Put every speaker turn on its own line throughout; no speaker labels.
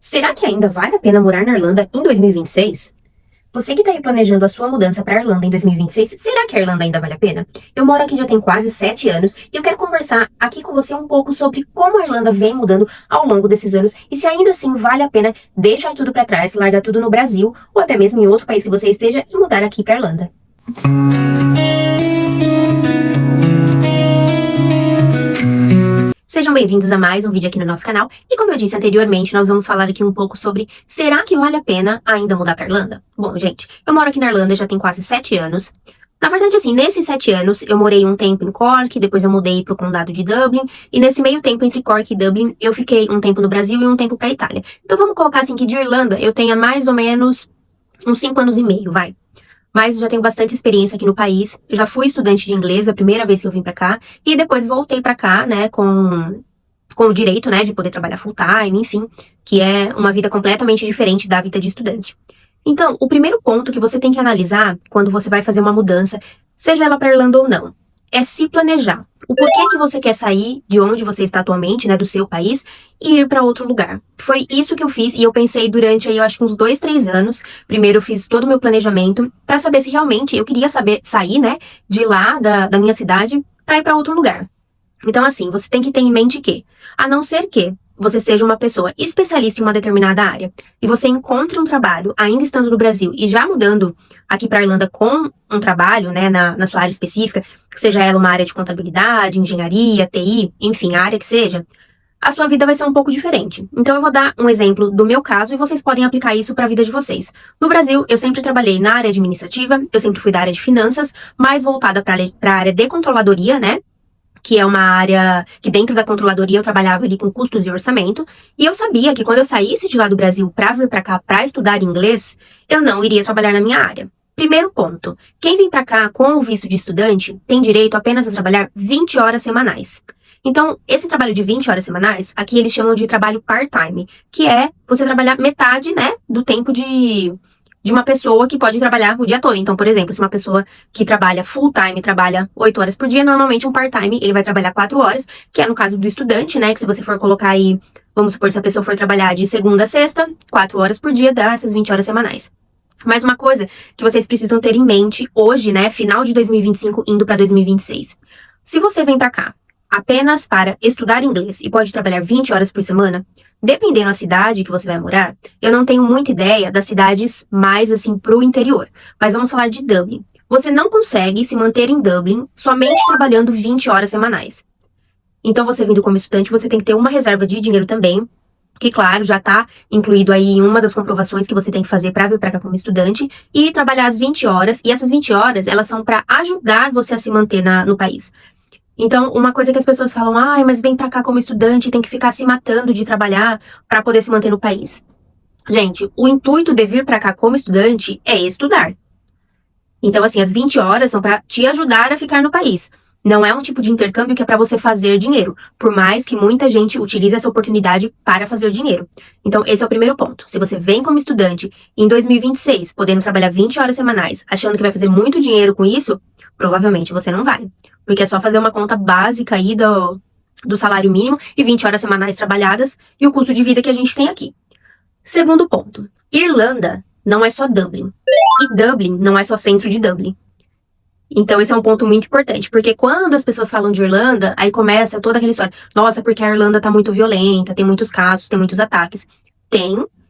Será que ainda vale a pena morar na Irlanda em 2026? Você que está aí planejando a sua mudança para a Irlanda em 2026, será que a Irlanda ainda vale a pena? Eu moro aqui já tem quase 7 anos e eu quero conversar aqui com você um pouco sobre como a Irlanda vem mudando ao longo desses anos e se ainda assim vale a pena deixar tudo para trás, largar tudo no Brasil ou até mesmo em outro país que você esteja e mudar aqui para a Irlanda. Sejam bem-vindos a mais um vídeo aqui no nosso canal, e como eu disse anteriormente, nós vamos falar aqui um pouco sobre será que vale a pena ainda mudar para Irlanda? Bom, gente, eu moro aqui na Irlanda já tem quase 7 anos. Na verdade, assim, nesses 7 anos, eu morei um tempo em Cork, depois eu mudei para o condado de Dublin, e nesse meio tempo entre Cork e Dublin, eu fiquei um tempo no Brasil e um tempo para Itália. Então vamos colocar assim que de Irlanda eu tenha mais ou menos uns 5 anos e meio, vai. Mas já tenho bastante experiência aqui no país. Já fui estudante de inglês a primeira vez que eu vim pra cá. E depois voltei pra cá, né, com o direito, né, de poder trabalhar full time, enfim. Que é uma vida completamente diferente da vida de estudante. Então, o primeiro ponto que você tem que analisar quando você vai fazer uma mudança, seja ela pra Irlanda ou não, é se planejar. O porquê que você quer sair de onde você está atualmente, né, do seu país, e ir para outro lugar. Foi isso que eu fiz e eu pensei durante aí, eu acho que uns 2, 3 anos. Primeiro eu fiz todo o meu planejamento para saber se realmente eu queria sair, né, de lá, da minha cidade, para ir para outro lugar. Então assim, você tem que ter em mente que, a não ser que você seja uma pessoa especialista em uma determinada área e você encontre um trabalho ainda estando no Brasil e já mudando aqui para a Irlanda com um trabalho, né, na sua área específica, seja ela uma área de contabilidade, engenharia, TI, enfim, a área que seja, a sua vida vai ser um pouco diferente. Então eu vou dar um exemplo do meu caso e vocês podem aplicar isso para a vida de vocês. No Brasil, eu sempre trabalhei na área administrativa, eu sempre fui da área de finanças, mais voltada para a área de controladoria, né? Que é uma área que dentro da controladoria eu trabalhava ali com custos e orçamento, e eu sabia que quando eu saísse de lá do Brasil para vir para cá para estudar inglês, eu não iria trabalhar na minha área. Primeiro ponto, quem vem para cá com o visto de estudante tem direito apenas a trabalhar 20 horas semanais. Então, esse trabalho de 20 horas semanais, aqui eles chamam de trabalho part-time, que é você trabalhar metade, né, do tempo de uma pessoa que pode trabalhar o dia todo. Então, por exemplo, se uma pessoa que trabalha full time trabalha 8 horas por dia, normalmente um part-time ele vai trabalhar 4 horas, que é no caso do estudante, né? Que se você for colocar aí, vamos supor, se a pessoa for trabalhar de segunda a sexta, 4 horas por dia, dá essas 20 horas semanais. Mas uma coisa que vocês precisam ter em mente hoje, né? Final de 2025, indo para 2026. Se você vem para cá apenas para estudar inglês e pode trabalhar 20 horas por semana, dependendo da cidade que você vai morar, eu não tenho muita ideia das cidades mais assim pro interior, mas vamos falar de Dublin. Você não consegue se manter em Dublin somente trabalhando 20 horas semanais. Então você vindo como estudante, você tem que ter uma reserva de dinheiro também, que claro, já está incluído aí em uma das comprovações que você tem que fazer para vir para cá como estudante, e trabalhar as 20 horas, e essas 20 horas, elas são para ajudar você a se manter no país. Então, uma coisa que as pessoas falam, mas vem pra cá como estudante e tem que ficar se matando de trabalhar pra poder se manter no país. Gente, o intuito de vir pra cá como estudante é estudar. Então, assim, as 20 horas são pra te ajudar a ficar no país. Não é um tipo de intercâmbio que é pra você fazer dinheiro, por mais que muita gente utilize essa oportunidade para fazer dinheiro. Então, esse é o primeiro ponto. Se você vem como estudante em 2026, podendo trabalhar 20 horas semanais, achando que vai fazer muito dinheiro com isso, provavelmente você não vai. Porque é só fazer uma conta básica aí do salário mínimo e 20 horas semanais trabalhadas e o custo de vida que a gente tem aqui. Segundo ponto, Irlanda não é só Dublin. E Dublin não é só centro de Dublin. Então esse é um ponto muito importante, porque quando as pessoas falam de Irlanda, aí começa toda aquela história, nossa, porque a Irlanda tá muito violenta, tem muitos casos, tem muitos ataques.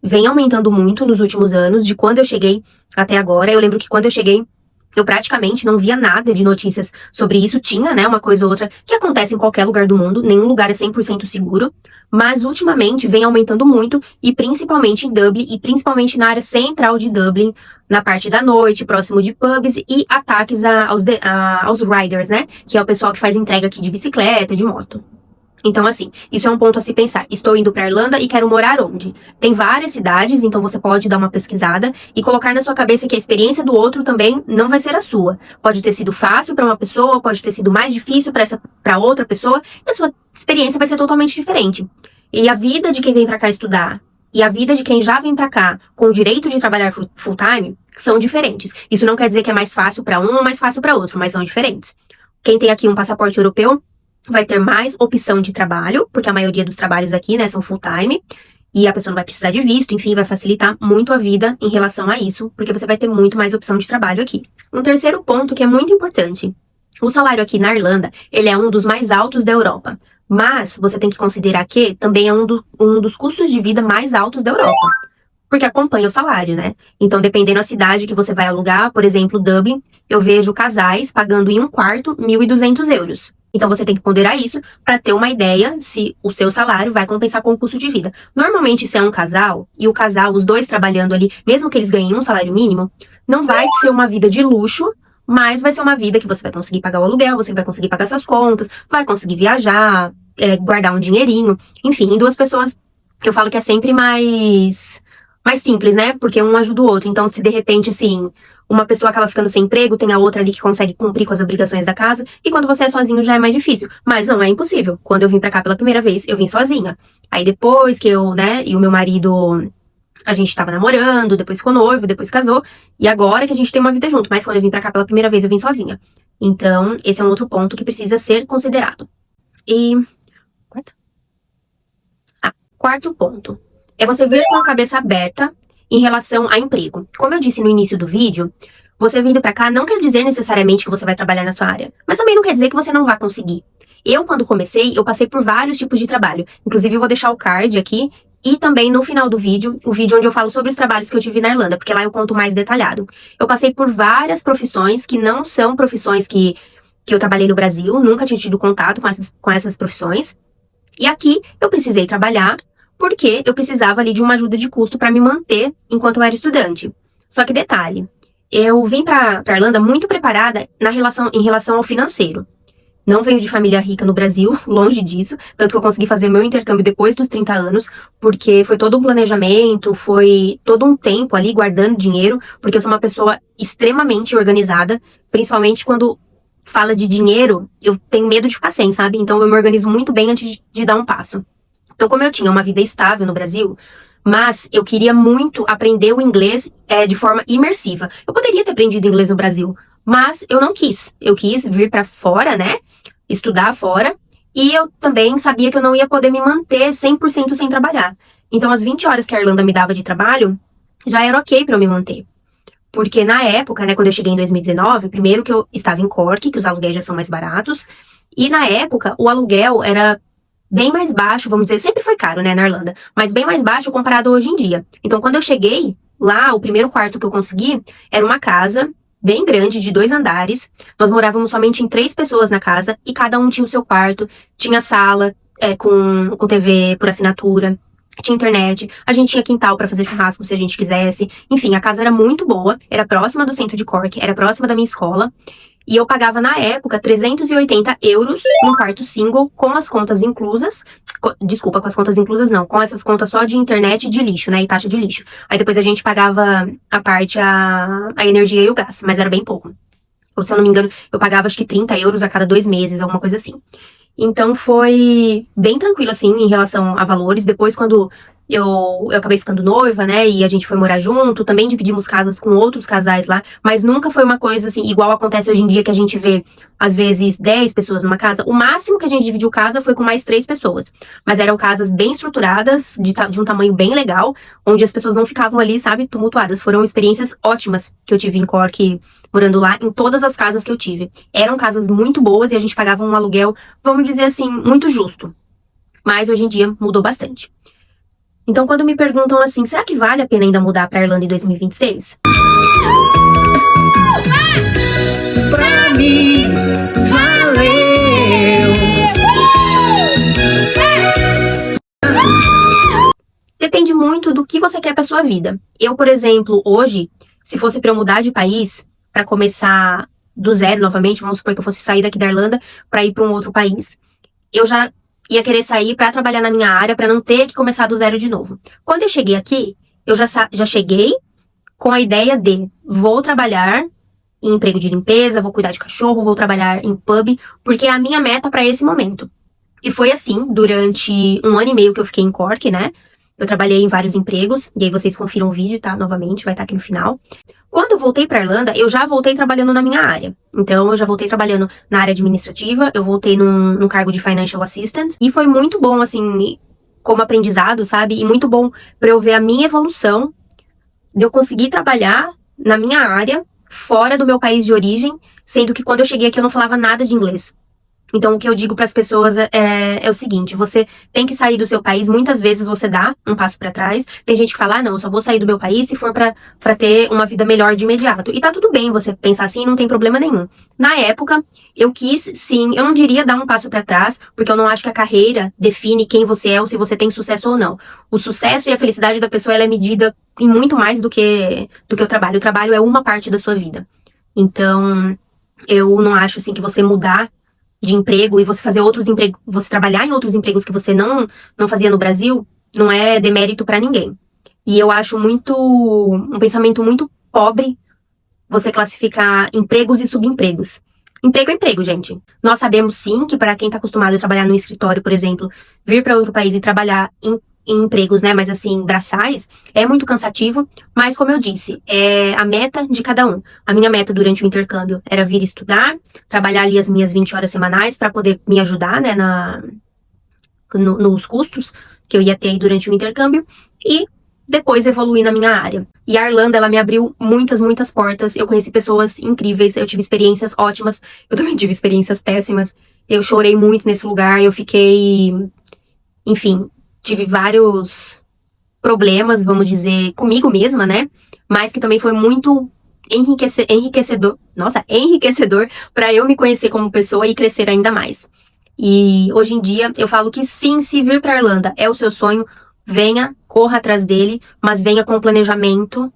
Vem aumentando muito nos últimos anos, de quando eu cheguei até agora. Eu lembro que quando eu cheguei, eu praticamente não via nada de notícias sobre isso. Tinha, né, uma coisa ou outra que acontece em qualquer lugar do mundo. Nenhum lugar é 100% seguro. Mas, ultimamente, vem aumentando muito. E principalmente em Dublin. E principalmente na área central de Dublin. Na parte da noite, próximo de pubs. E ataques aos riders, né? Que é o pessoal que faz entrega aqui de bicicleta, de moto. Então, assim, isso é um ponto a se pensar. Estou indo para Irlanda e quero morar onde? Tem várias cidades, então você pode dar uma pesquisada e colocar na sua cabeça que a experiência do outro também não vai ser a sua. Pode ter sido fácil para uma pessoa, pode ter sido mais difícil para outra pessoa, e a sua experiência vai ser totalmente diferente. E a vida de quem vem para cá estudar e a vida de quem já vem para cá com o direito de trabalhar full time são diferentes. Isso não quer dizer que é mais fácil para um ou mais fácil para outro, mas são diferentes. Quem tem aqui um passaporte europeu vai ter mais opção de trabalho, porque a maioria dos trabalhos aqui, né, são full time. e a pessoa não vai precisar de visto, enfim, vai facilitar muito a vida em relação a isso, porque você vai ter muito mais opção de trabalho aqui. Um terceiro ponto que é muito importante. O salário aqui na Irlanda, ele é um dos mais altos da Europa. Mas você tem que considerar que também é um dos custos de vida mais altos da Europa. Porque acompanha o salário, né? Então, dependendo da cidade que você vai alugar, por exemplo, Dublin, eu vejo casais pagando em um quarto 1.200 euros. Então, você tem que ponderar isso para ter uma ideia se o seu salário vai compensar com o custo de vida. Normalmente, se é um casal, e o casal, os dois trabalhando ali, mesmo que eles ganhem um salário mínimo, não vai ser uma vida de luxo, mas vai ser uma vida que você vai conseguir pagar o aluguel, você vai conseguir pagar suas contas, vai conseguir viajar, guardar um dinheirinho. Enfim, em duas pessoas, eu falo que é sempre mais simples, né? Porque um ajuda o outro. Então, se de repente, assim, uma pessoa acaba ficando sem emprego, tem a outra ali que consegue cumprir com as obrigações da casa, e quando você é sozinho já é mais difícil. Mas não, é impossível. Quando eu vim pra cá pela primeira vez, eu vim sozinha. Aí depois que eu, né, e o meu marido, a gente tava namorando, depois ficou noivo, depois casou, e agora que a gente tem uma vida junto. Mas quando eu vim pra cá pela primeira vez, eu vim sozinha. Então, esse é um outro ponto que precisa ser considerado. E... quarto ponto. É você vir com a cabeça aberta em relação a emprego. Como eu disse no início do vídeo, você vindo pra cá não quer dizer necessariamente que você vai trabalhar na sua área, mas também não quer dizer que você não vai conseguir. Eu, quando comecei, eu passei por vários tipos de trabalho. Inclusive, eu vou deixar o card aqui e também no final do vídeo, o vídeo onde eu falo sobre os trabalhos que eu tive na Irlanda, porque lá eu conto mais detalhado. Eu passei por várias profissões que não são profissões que eu trabalhei no Brasil, nunca tinha tido contato com essas profissões. E aqui eu precisei trabalhar porque eu precisava ali de uma ajuda de custo para me manter enquanto eu era estudante. Só que detalhe, eu vim para Irlanda muito preparada em relação ao financeiro. Não venho de família rica no Brasil, longe disso, tanto que eu consegui fazer meu intercâmbio depois dos 30 anos, porque foi todo um planejamento, foi todo um tempo ali guardando dinheiro, porque eu sou uma pessoa extremamente organizada, principalmente quando fala de dinheiro, eu tenho medo de ficar sem, sabe? Então eu me organizo muito bem antes de dar um passo. Então, como eu tinha uma vida estável no Brasil, mas eu queria muito aprender o inglês de forma imersiva. Eu poderia ter aprendido inglês no Brasil, mas eu não quis. Eu quis vir pra fora, né? Estudar fora. E eu também sabia que eu não ia poder me manter 100% sem trabalhar. Então, as 20 horas que a Irlanda me dava de trabalho, já era ok pra eu me manter. Porque na época, né, quando eu cheguei em 2019, primeiro que eu estava em Cork, que os aluguéis já são mais baratos, e na época o aluguel era bem mais baixo, vamos dizer, sempre foi caro, né, na Irlanda, mas bem mais baixo comparado hoje em dia. Então, quando eu cheguei lá, o primeiro quarto que eu consegui era uma casa bem grande, de 2 andares. Nós morávamos somente em 3 pessoas na casa e cada um tinha o seu quarto, tinha sala com TV por assinatura, tinha internet, a gente tinha quintal para fazer churrasco se a gente quisesse. Enfim, a casa era muito boa, era próxima do centro de Cork, era próxima da minha escola. E eu pagava, na época, 380 euros num quarto single, com as contas inclusas. Desculpa, com as contas inclusas não, com essas contas só de internet e de lixo, né, e taxa de lixo. Aí depois a gente pagava a parte, a energia e o gás, mas era bem pouco. Ou, se eu não me engano, eu pagava acho que 30 euros a cada 2 meses, alguma coisa assim. Então foi bem tranquilo, assim, em relação a valores. Depois, quando eu acabei ficando noiva, né, e a gente foi morar junto, também dividimos casas com outros casais lá, mas nunca foi uma coisa, assim, igual acontece hoje em dia, que a gente vê, às vezes, 10 pessoas numa casa. O máximo que a gente dividiu casa foi com mais 3 pessoas. Mas eram casas bem estruturadas, de um tamanho bem legal, onde as pessoas não ficavam ali, sabe, tumultuadas. Foram experiências ótimas que eu tive em Cork, morando lá, em todas as casas que eu tive. Eram casas muito boas e a gente pagava um aluguel, vamos dizer assim, muito justo. Mas hoje em dia mudou bastante. Então, quando me perguntam assim, será que vale a pena ainda mudar pra Irlanda em 2026? Pra mim, valeu! Depende muito do que você quer pra sua vida. Eu, por exemplo, hoje, se fosse pra eu mudar de país, pra começar do zero novamente, vamos supor que eu fosse sair daqui da Irlanda pra ir pra um outro país, eu já ia querer sair pra trabalhar na minha área, pra não ter que começar do zero de novo. Quando eu cheguei aqui, eu já cheguei com a ideia de vou trabalhar em emprego de limpeza, vou cuidar de cachorro, vou trabalhar em pub, porque é a minha meta pra esse momento. E foi assim, durante 1 ano e meio que eu fiquei em Cork, né? Eu trabalhei em vários empregos, e aí vocês confiram o vídeo, tá? Novamente, vai estar aqui no final. Quando eu voltei pra Irlanda, eu já voltei trabalhando na minha área. Então, eu já voltei trabalhando na área administrativa, eu voltei num cargo de Financial Assistant, e foi muito bom, assim, como aprendizado, sabe? E muito bom pra eu ver a minha evolução, de eu conseguir trabalhar na minha área, fora do meu país de origem, sendo que quando eu cheguei aqui eu não falava nada de inglês. Então, o que eu digo para as pessoas é o seguinte: você tem que sair do seu país. Muitas vezes você dá um passo para trás. Tem gente que fala, ah, não, eu só vou sair do meu país se for para ter uma vida melhor de imediato. E tá tudo bem você pensar assim, não tem problema nenhum. Na época, eu quis, sim, eu não diria dar um passo para trás, porque eu não acho que a carreira define quem você é ou se você tem sucesso ou não. O sucesso e a felicidade da pessoa ela é medida em muito mais do que o trabalho. O trabalho é uma parte da sua vida. Então, eu não acho assim que você mudar de emprego e você fazer outros empregos, você trabalhar em outros empregos que você não fazia no Brasil, não é demérito pra ninguém. E eu acho um pensamento muito pobre você classificar empregos e subempregos. Emprego é emprego, gente. Nós sabemos sim que para quem tá acostumado a trabalhar no escritório, por exemplo, vir para outro país e trabalhar em empregos, né, mas assim, braçais, é muito cansativo, mas como eu disse, é a meta de cada um. A minha meta durante o intercâmbio era vir estudar, trabalhar ali as minhas 20 horas semanais para poder me ajudar, né, nos custos que eu ia ter aí durante o intercâmbio e depois evoluir na minha área. E a Irlanda, ela me abriu muitas, muitas portas. Eu conheci pessoas incríveis, eu tive experiências ótimas, eu também tive experiências péssimas. Eu chorei muito nesse lugar, eu fiquei, enfim, tive vários problemas, vamos dizer, comigo mesma, né? Mas que também foi muito enriquecedor, nossa, enriquecedor para eu me conhecer como pessoa e crescer ainda mais. E hoje em dia eu falo que sim, se vir para Irlanda é o seu sonho, venha, corra atrás dele, mas venha com planejamento,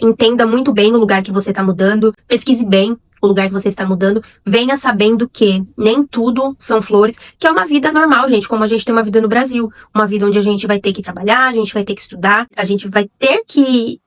entenda muito bem o lugar que você está mudando, pesquise bem o lugar que você está mudando, venha sabendo que nem tudo são flores, que é uma vida normal, gente, como a gente tem uma vida no Brasil, uma vida onde a gente vai ter que trabalhar, a gente vai ter que estudar, a gente vai ter que,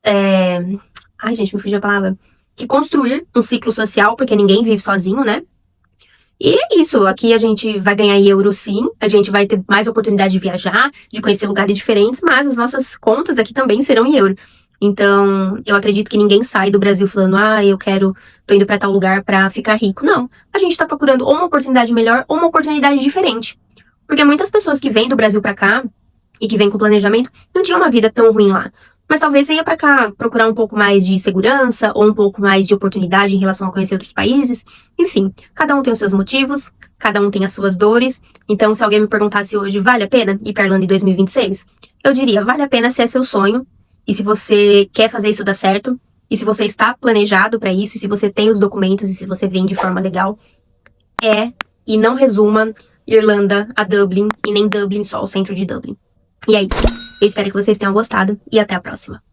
ai gente, me fugiu a palavra, que construir um ciclo social, porque ninguém vive sozinho, né? E é isso, aqui a gente vai ganhar em euro sim, a gente vai ter mais oportunidade de viajar, de conhecer lugares diferentes, mas as nossas contas aqui também serão em euro. Então, eu acredito que ninguém sai do Brasil falando, ah, tô indo pra tal lugar pra ficar rico. Não, a gente tá procurando ou uma oportunidade melhor ou uma oportunidade diferente. Porque muitas pessoas que vêm do Brasil pra cá e que vêm com planejamento não tinham uma vida tão ruim lá. Mas talvez venha pra cá procurar um pouco mais de segurança ou um pouco mais de oportunidade em relação a conhecer outros países. Enfim, cada um tem os seus motivos, cada um tem as suas dores. Então, se alguém me perguntasse hoje, vale a pena ir pra Irlanda em 2026? Eu diria, vale a pena se é seu sonho. E se você quer fazer isso dar certo, e se você está planejado pra isso, e se você tem os documentos, e se você vem de forma legal, e não resuma Irlanda a Dublin, e nem Dublin só o centro de Dublin. E é isso. Eu espero que vocês tenham gostado, e até a próxima.